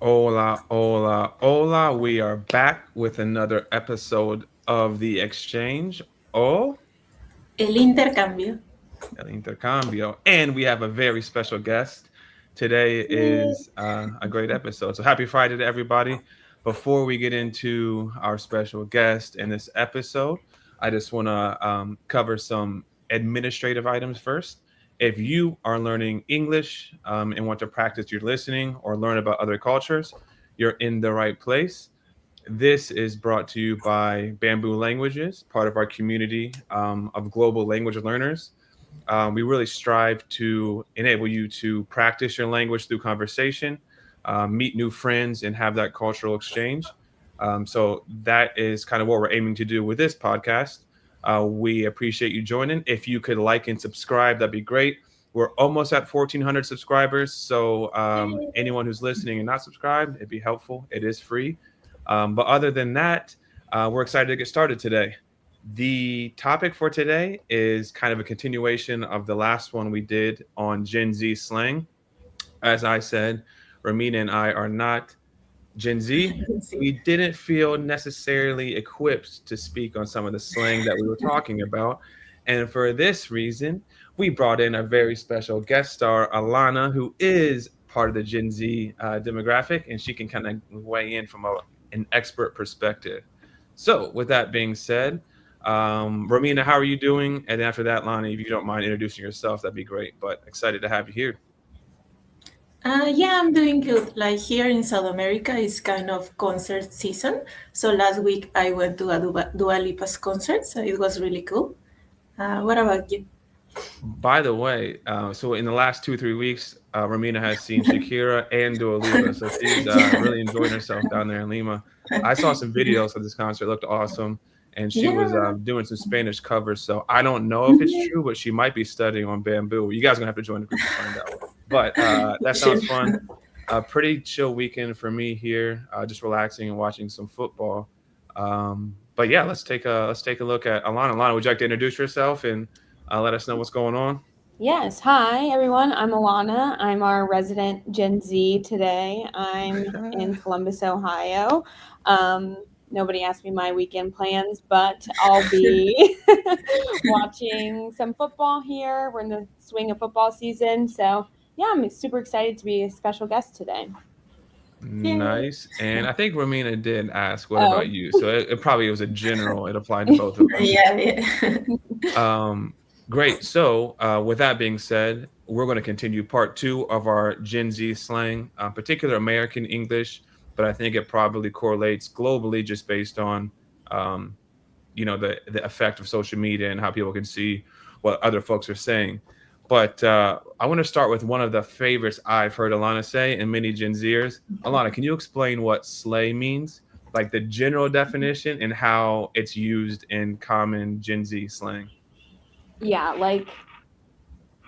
Hola, hola, hola. We are back with another episode of The Exchange o El intercambio. El Intercambio. And we have a very special guest. Today Yay. is a great episode. So happy Friday to everybody. Before we get into our special guest in this episode, I just want to cover some administrative items first. If you are learning English and want to practice your listening or learn about other cultures, you're in the right place. This is brought to you by Bammbuu Languages, part of our community of global language learners. We really strive to enable you to practice your language through conversation, meet new friends, and have that cultural exchange. So that is kind of what we're aiming to do with this podcast. We appreciate you joining. If you could like and subscribe, that'd be great. We're almost at 1,400 subscribers. So anyone who's listening and not subscribed, it'd be helpful. It is free. But other than that, we're excited to get started today. The topic for today is kind of a continuation of the last one we did on Gen Z slang. As I said, Ramina and I are not Gen Z. Sí. We didn't feel necessarily equipped to speak on some of the slang that we were talking about. And for this reason, we brought in a very special guest star, Alana, who is part of the Gen Z demographic, and she can kind of weigh in from an expert perspective. So, with that being said, Romina, how are you doing? And after that, Lonnie, if you don't mind introducing yourself, that'd be great. But excited to have you here. Yeah, I'm doing good. Like here in South America, it's kind of concert season. So last week I went to a Dua Lipa's concert, so it was really cool. What about you? By the way, so in the last 2 3 weeks, Romina has seen Shakira and Dua Lipa, so she's Yeah. really enjoying herself down there in Lima. I saw some videos of this concert; it looked awesome, and she was Yeah. doing some Spanish covers. So I don't know if it's true, but she might be studying on bamboo. You guys are gonna have to join the group to find out. But that sounds Sure. fun. A pretty chill weekend for me here, just relaxing and watching some football. But yeah, let's take a look at Alana. Alana, would you like to introduce yourself and let us know what's going on? Yes. Hi, everyone. I'm Alana. I'm our resident Gen Z today. I'm in Columbus, Ohio. Um, Nobody asked me my weekend plans, but I'll be watching some football here. We're in the swing of football season. So, yeah, I'm super excited to be a special guest today. Yay. Nice. And I think Romina did ask, what about Oh, you? So it probably was a general, it applied to both of us. Yeah, yeah. Um, Great. So, with that being said, we're going to continue part two of our Gen Z slang, particular American English, but I think it probably correlates globally just based on, um, the effect of social media and how people can see what other folks are saying. But I want to start with one of the favorites I've heard Alana say and many Gen Zers. Alana, can you explain what slay means? Like the general definition and how it's used in common Gen Z slang. yeah.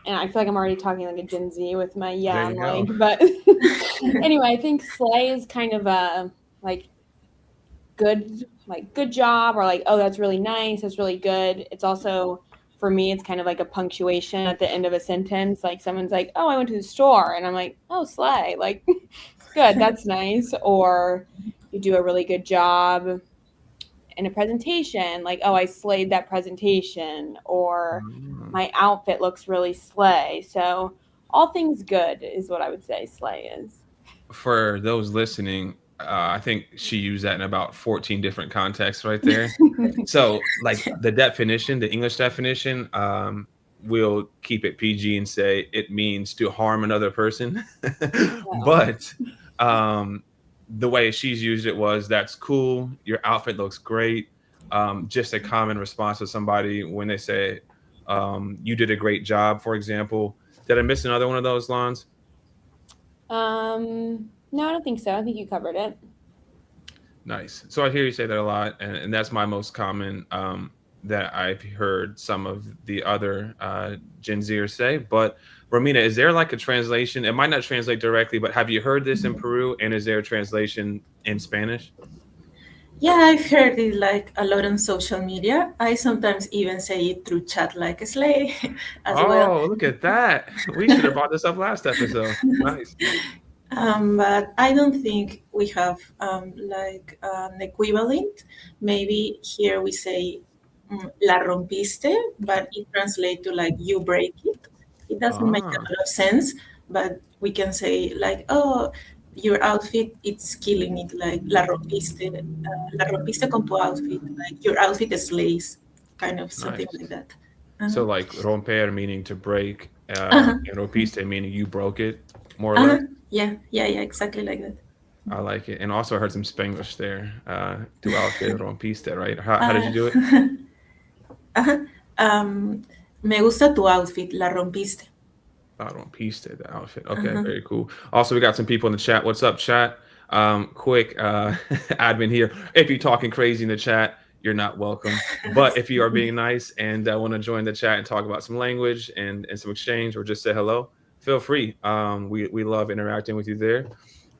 And I feel like I'm already talking like a Gen Z with my There yeah you and go. but anyway, I think slay is kind of a like good job, or like, oh, that's really nice, that's really good. It's also, for me, it's kind of like a punctuation at the end of a sentence. Like someone's like, oh, I went to the store, and I'm like, oh, slay, like good, that's nice. Or you do a really good job in a presentation, like, oh, I slayed that presentation, or Mm. my outfit looks really slay. So all things good is what I would say slay is. For those listening, I think she used that in about 14 different contexts right there. So, like the definition, the English definition, we'll keep it PG and say it means to harm another person. Wow. But the way she's used it was, that's cool. Your outfit looks great. Just a common response to somebody when they say, you did a great job, for example. Did I miss another one of those lines? No, I don't think so. I think you covered it. Nice. So I hear you say that a lot, and that's my most common that I've heard some of the other Gen Zers say. But Romina, is there like a translation? It might not translate directly, but have you heard this in Peru? And is there a translation in Spanish? Yeah, I've heard it like a lot on social media. I sometimes even say it through chat like a slay as well. Oh, look at that. We should have brought this up last episode. Nice. But I don't think we have like an equivalent. Maybe here we say la rompiste, but it translates to like you break it. It doesn't make a Ah, lot of sense, but we can say like, oh, your outfit, it's killing it. Like la rompiste con tu outfit. Like your outfit slays, kind of something nice. like that. So Uh-huh. like romper meaning to break, Uh-huh. and rompiste meaning you broke it, more or less. Uh-huh. Yeah, yeah, yeah, exactly like that. I like it. And also I heard some Spanglish there. Tu outfit rompiste, right? How did you Uh, do it? Ajá. Am, Me gusta tu outfit, la rompiste. Rompiste, the outfit. Okay, Ajá. very cool. Also, we got some people in the chat. What's up, chat? Quick admin here. If you're talking crazy in the chat, you're not welcome. But if you are being nice and want to join the chat and talk about some language and some exchange or just say hello, feel free. We love interacting with you there.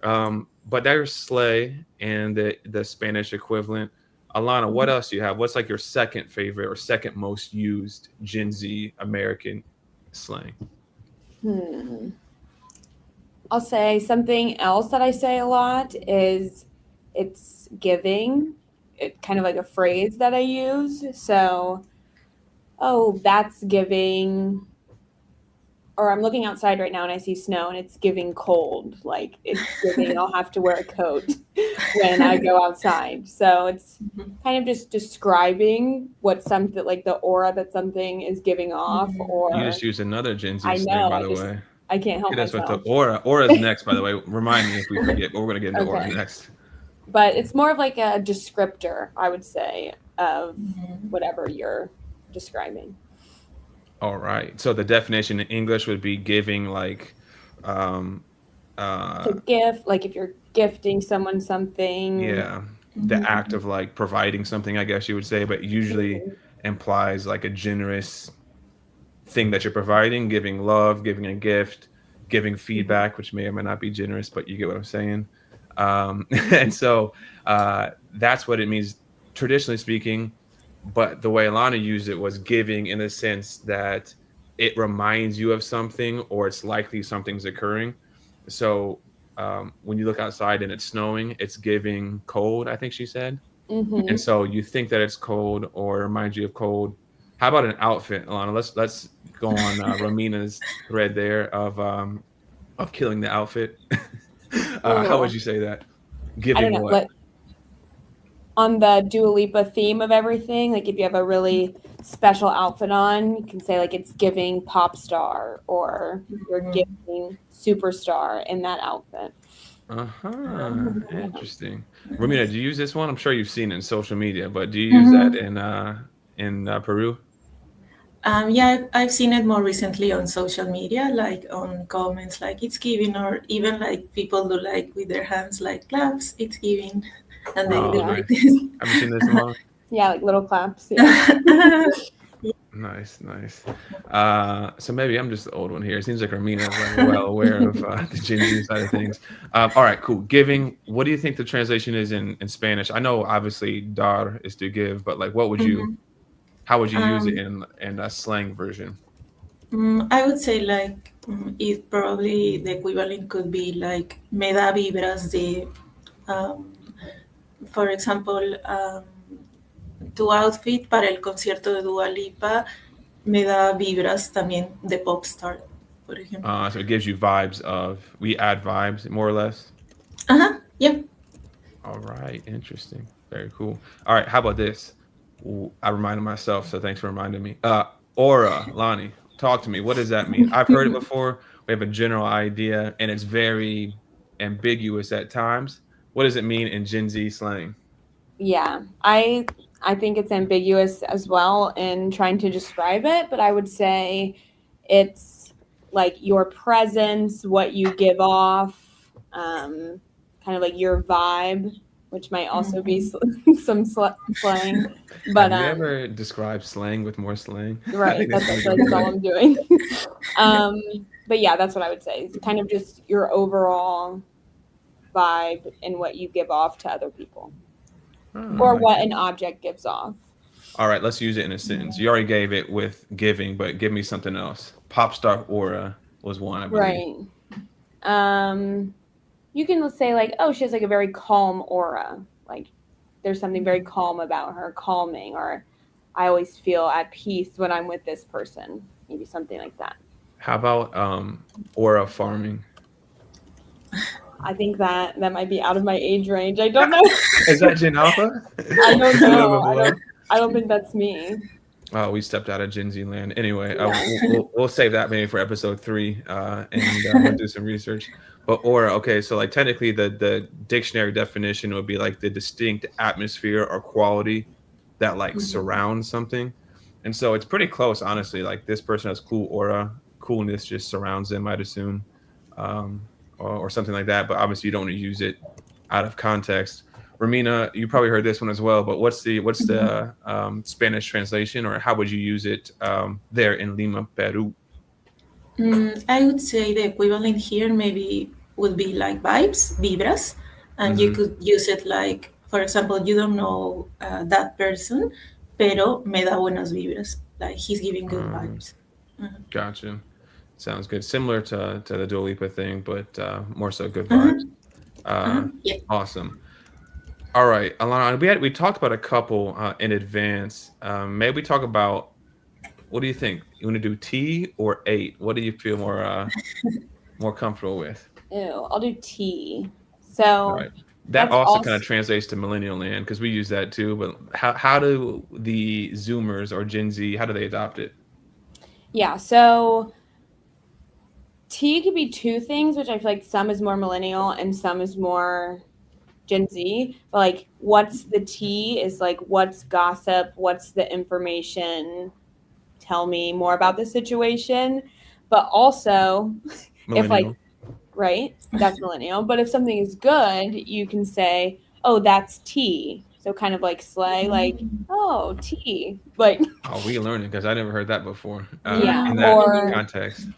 But there's Slay and the Spanish equivalent. Alana, what else do you have? What's like your second favorite or second most used Gen Z American slang? Hmm. I'll say something else that I say a lot is it's giving. It kind of like a phrase that I use. So, oh, that's giving, or I'm looking outside right now and I see snow and it's giving cold. Like it's giving I'll have to wear a coat when I go outside. So it's kind of just describing what something like the aura that something is giving off, You or just used another Gen Z I slang, know by the way. I can't help Hit us with the myself. aura. Aura's next, by the way. Remind me if we forget, but we're gonna get into aura Okay. next. But it's more of like a descriptor, I would say, of whatever you're describing. All right. So the definition in English would be giving like um uh To gift, like if you're gifting someone something. yeah, the act of like providing something, I guess you would say, but usually implies like a generous thing that you're providing, giving love, giving a gift, giving feedback, which may or may not be generous, but you get what I'm saying. And so that's what it means, traditionally speaking. But the way Alana used it was giving in the sense that it reminds you of something or it's likely something's occurring. So when you look outside and it's snowing, it's giving cold, I think she said. And Mm-hmm. so you think that it's cold or reminds you of cold. How about an outfit, Alana? Let's go on Romina's thread there of killing the outfit. How would Oh, you say that? I don't Giving know. what? On the Dua Lipa theme of everything, like if you have a really special outfit on, you can say like it's giving pop star or you're giving superstar in that outfit. Uh-huh. Interesting. Romina, do you use this one? I'm sure you've seen it in social media, but do you use that Mhm. in Peru? Yeah, I've seen it more recently on social media, like on comments, like it's giving, or even like people do like with their hands, like claps, it's giving, and they Oh, do Yeah. like nice. this. Have you seen this, Alana? Yeah, like little claps. Yeah. Nice, nice. So maybe I'm just the old one here. It seems like Ramina's like well aware of the Gen Z side of things. All right, cool. Giving. What do you think the translation is in Spanish? I know obviously dar is to give, but like, what would you? Mhm. How would you use it um, in a slang version? I would say like it probably the equivalent could be like me da vibras de, um, for example, tu outfit para el concierto de Dua Lipa me da vibras también de Popstar, por ejemplo. So it gives you vibes of. We add vibes more or less. Ajá, yep. All right, interesting. Very cool. All right, how about this? Ooh, I reminded myself, so thanks for reminding me. Aura, Lonnie, talk to me. What does that mean? I've heard it before. We have a general idea, and it's very ambiguous at times. What does it mean in Gen Z slang? Yeah. I think it's ambiguous as well in trying to describe it, but I would say it's like your presence, what you give off, kind of like your vibe, which might also be Mhm. some slang. But Have you ever described slang with more slang? I right, think that's I really feel good like that's all point. I'm doing. um, but yeah, that's what I would say. It's kind of just your overall vibe and what you give off to other people, Oh, I or like what it. an object gives off. All right, let's use it in a sentence. You already gave it with giving, but give me something else. Pop star aura was one, I believe. Right. Um, you can say like, oh, she has like a very calm aura. Like there's something very calm about her, calming, or I always feel at peace when I'm with this person. Maybe something like that. How about aura farming? I think that might be out of my age range. I don't know. Is that Gen Alpha? I don't A little know. bit below. I don't think that's me. Oh, we stepped out of Gen Z land. Anyway, Yeah. we'll save that maybe for episode 3, and we'll do some research. But aura, okay, so like technically the dictionary definition would be like the distinct atmosphere or quality that like surrounds something. And so it's pretty close, honestly. Like this person has cool aura, coolness just surrounds them, I'd assume, or something like that. But obviously, you don't want to use it out of context. Romina, you probably heard this one as well. But what's the Spanish translation, or how would you use it there in Lima, Peru? I would say the equivalent here maybe would be like vibes, vibras, and you could use it like, for example, you don't know that person, pero me da buenas vibras. Like he's giving good vibes. Gotcha. Sounds good. Similar to the Dua Lipa thing, but more so good vibes. Yeah. Awesome. All right, Alana, we talked about a couple in advance. Maybe we talk about, what do you think? You want to do T or 8? What do you feel more comfortable with? Ew, I'll do T. So All right. That also kind of translates to millennial land because we use that too. But how do the Zoomers or Gen Z, how do they adopt it? Yeah, so T could be two things, which I feel like some is more millennial and some is more Gen Z. But like, what's the T is like, what's gossip? What's the information? Tell me more about the situation. But also, if like, right, that's millennial. But if something is good, you can say, oh, that's T. So kind of like slay, like, oh, T. Like, oh, we learning because I never heard that before. Yeah, in that context.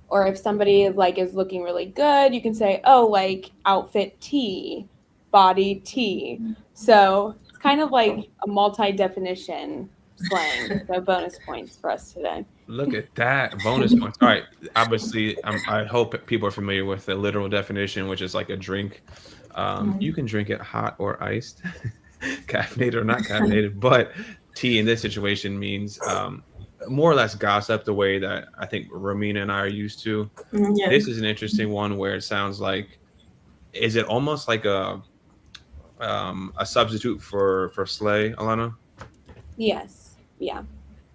Or if somebody like is looking really good, you can say, oh, like outfit T, body T. So it's kind of like a multi-definition slang. So bonus points for us today. Look at that. Bonus points. All right. Obviously, I hope people are familiar with the literal definition, which is like a drink. You can drink it hot or iced, caffeinated or not caffeinated. But tea in this situation means more or less gossip, the way that I think Romina and I are used to. Yeah. This is an interesting one where it sounds like, is it almost like a substitute for slay, Alana? Yes. Yeah.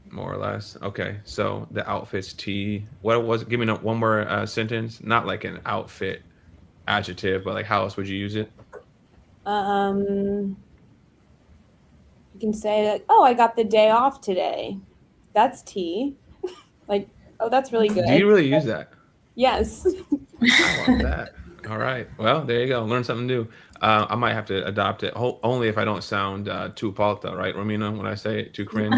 More or less. Okay. So the outfit's T. What was it? Give me one more sentence. Not like an outfit adjective, but like how else would you use it? You can say like, oh, I got the day off today. That's T. Like, oh, that's really good. Do you really use that? Yes. I want that. All right. Well, there you go. Learn something new. I might have to adopt it, only if I don't sound too palta, right, Romina? When I say it, too cringe.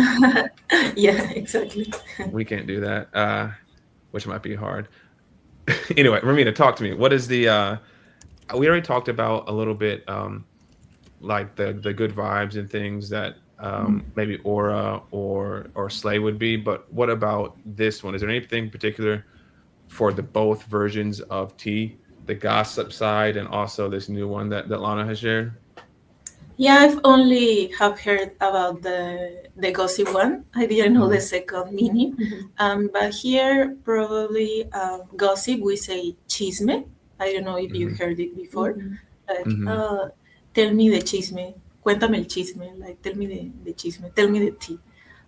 Yeah, exactly. We can't do that, which might be hard. Anyway, Romina, talk to me. What is the? We already talked about a little bit, like the good vibes and things that maybe aura or slay would be. But what about this one? Is there anything particular for the both versions of T? The gossip side and also this new one that Lana has shared? Yeah, I've only have heard about the gossip one. I didn't know the second meaning. But here, probably gossip, we say chisme. I don't know if you heard it before. Like, tell me the chisme. Cuéntame el chisme. Like, tell me the chisme. Tell me the tea.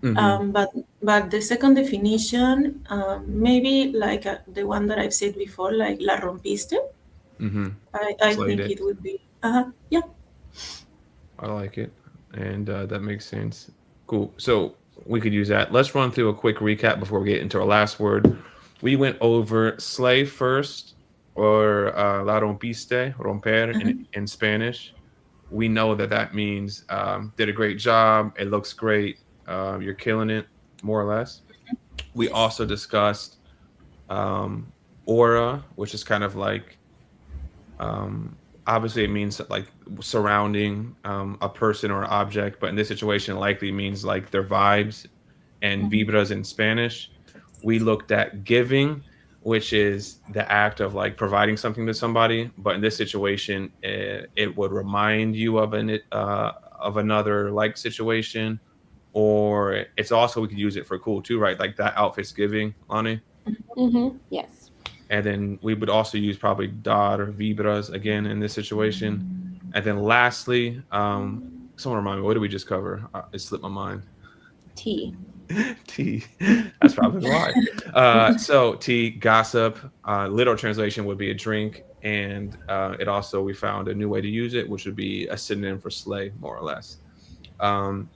But the second definition, maybe like the one that I've said before, like la rompiste. I think it would be, yeah. I like it, and that makes sense. Cool. So we could use that. Let's run through a quick recap before we get into our last word. We went over slay first, or la rompiste, romper in Spanish. We know that means did a great job. It looks great. You're killing it, more or less. We also discussed aura, which is kind of like, obviously it means like surrounding a person or object, but in this situation, likely means like their vibes and vibras in Spanish. We looked at giving, which is the act of like providing something to somebody. But in this situation, it would remind you of another like situation, or it's also we could use it for cool too, right? Like that outfit's giving, Lonnie. Yes. And then we would also use probably dar or vibras again in this situation. And then lastly, someone remind me, what did we just cover? It slipped my mind. T. T. That's probably why. So T, gossip. Literal translation would be a drink, and it also we found a new way to use it, which would be a synonym for slay, more or less. Um,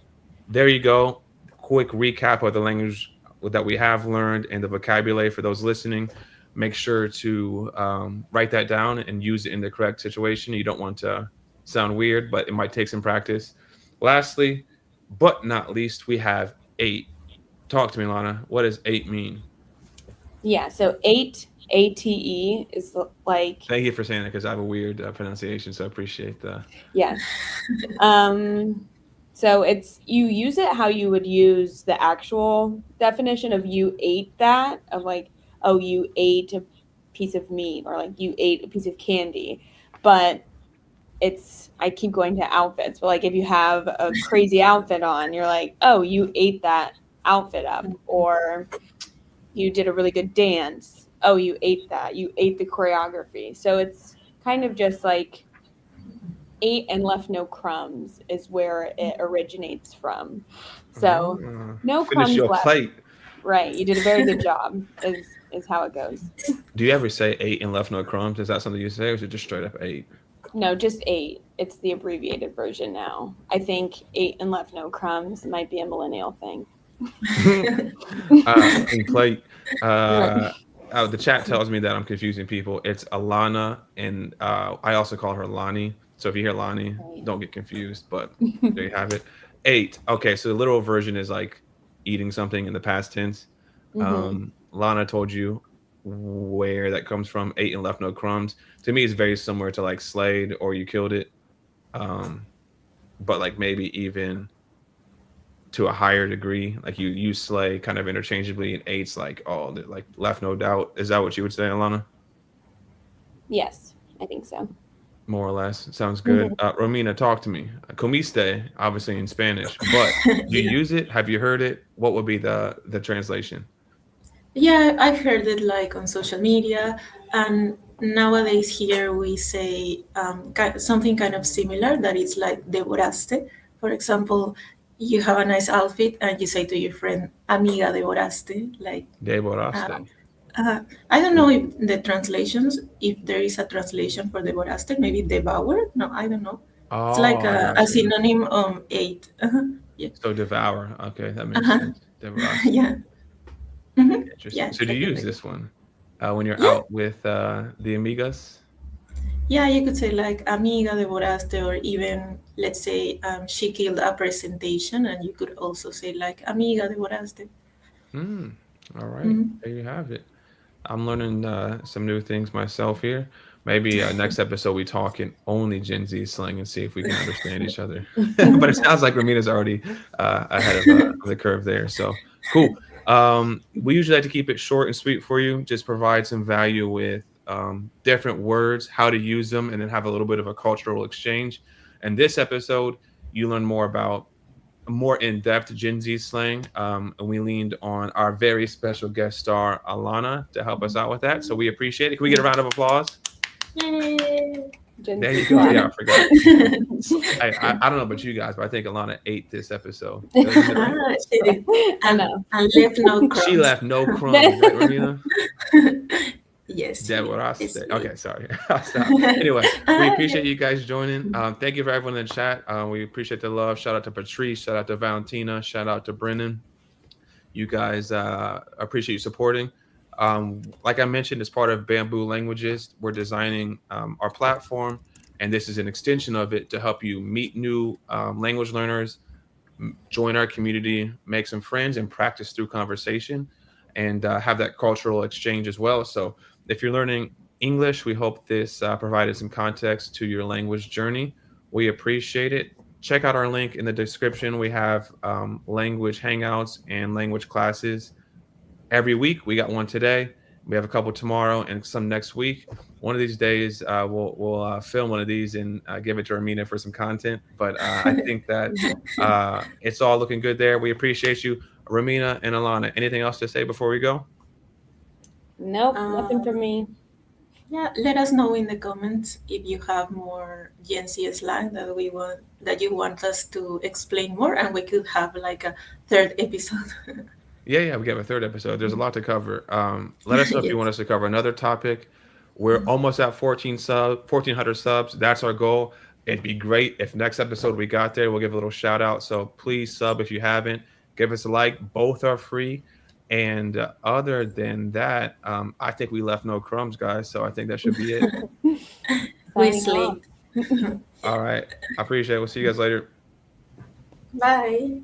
there you go. Quick recap of the language that we have learned and the vocabulary for those listening. Make sure to write that down and use it in the correct situation. You don't want to sound weird, but it might take some practice. Lastly, but not least, we have eight. Talk to me, Lana. What does eight mean? Yeah, so eight, ATE, is like. Thank you for saying that because I have a weird pronunciation, so I appreciate that. Yes. So it's, you use it how you would use the actual definition of you ate that, of like, oh, you ate a piece of meat, or like you ate a piece of candy. But it's, I keep going to outfits, but like if you have a crazy outfit on, you're like, oh, you ate that outfit up. Or you did a really good dance, oh, you ate that, you ate the choreography. So it's kind of just like ate and left no crumbs is where it originates from. So no Finish crumbs your left. plate. Right, you did a very good job is how it goes. Do you ever say ate and left no crumbs? Is that something you say, or is it just straight up ate? No, just ate. It's the abbreviated version now. I think ate and left no crumbs might be a millennial thing. And plate. The chat tells me that I'm confusing people. It's Alana, and I also call her Lonnie. So if you hear Lonnie, don't get confused. But there you have it. Eight. Okay, so the literal version is like eating something in the past tense. Lana told you where that comes from. Ate and left no crumbs. To me, it's very similar to like slayed or you killed it. But like maybe even to a higher degree, like you use slay kind of interchangeably, and eight's like, oh, like left no doubt. Is that what you would say, Alana? Yes, I think so. More or less. Sounds good. Romina, talk to me. Comiste, obviously in Spanish, but you use it? Have you heard it? What would be the translation? Yeah, I've heard it like on social media, and nowadays here we say something kind of similar that is like devoraste. For example, you have a nice outfit and you say to your friend, amiga, devoraste, like Devoraste. I don't know if the translations, if there is a translation for devoraste, maybe devour. No, I don't know. Oh, It's like I a got you. synonym of ate. Yeah. So devour. Okay, that makes sense. Devoraste. Yeah. Mhm. Interesting. Yeah, So do you use definitely. this one when you're Yeah. out with the amigas? Yeah, you could say like amiga devoraste, or even let's say she killed a presentation, and you could also say like amiga devoraste. All right, Mhm. there you have it. I'm learning some new things myself here. Maybe next episode we talk in only Gen Z slang and see if we can understand each other. But it sounds like Ramina's already ahead of the curve there. So cool. We usually like to keep it short and sweet for you. Just provide some value with different words, how to use them, and then have a little bit of a cultural exchange. And this episode, you learn more about more in-depth Gen Z slang, and we leaned on our very special guest star Alana to help us out with that. So we appreciate it. Can we get a round of applause? Gen There Z you go. class. Yeah, I forgot. I don't know about you guys, but I think Alana ate this episode. Isn't it right? She did. I know. And left no crumbs. She left no crumbs, right, Romina? Yes. she did. Yes, she Okay, did. sorry. I'll stop. Anyway, we appreciate you guys joining. Thank you for everyone in the chat. We appreciate the love. Shout out to Patrice. Shout out to Valentina. Shout out to Brennan. You guys appreciate you supporting. Like I mentioned, as part of Bammbuu Languages, we're designing our platform, and this is an extension of it to help you meet new language learners, join our community, make some friends, and practice through conversation, and have that cultural exchange as well. So if you're learning English, we hope this provided some context to your language journey. We appreciate it. Check out our link in the description. We have language hangouts and language classes every week. We got one today. We have a couple tomorrow and some next week. One of these days, we'll film one of these and give it to Armina for some content. But I think that it's all looking good there. We appreciate you, Ramina and Alana. Anything else to say before we go? Nope, nothing from me. Yeah, let us know in the comments if you have more Gen Z slang that you want us to explain more, and we could have like a third episode. Yeah, we have a third episode. There's a lot to cover. Let us know if you Yes. want us to cover another topic. We're almost at 1,400 subs. That's our goal. It'd be great if next episode we got there. We'll give a little shout out. So please sub if you haven't. Give us a like. Both are free. And other than that, I think we left no crumbs, guys. So I think that should be it. We Signing off. slay. All right. I appreciate it. We'll see you guys later. Bye.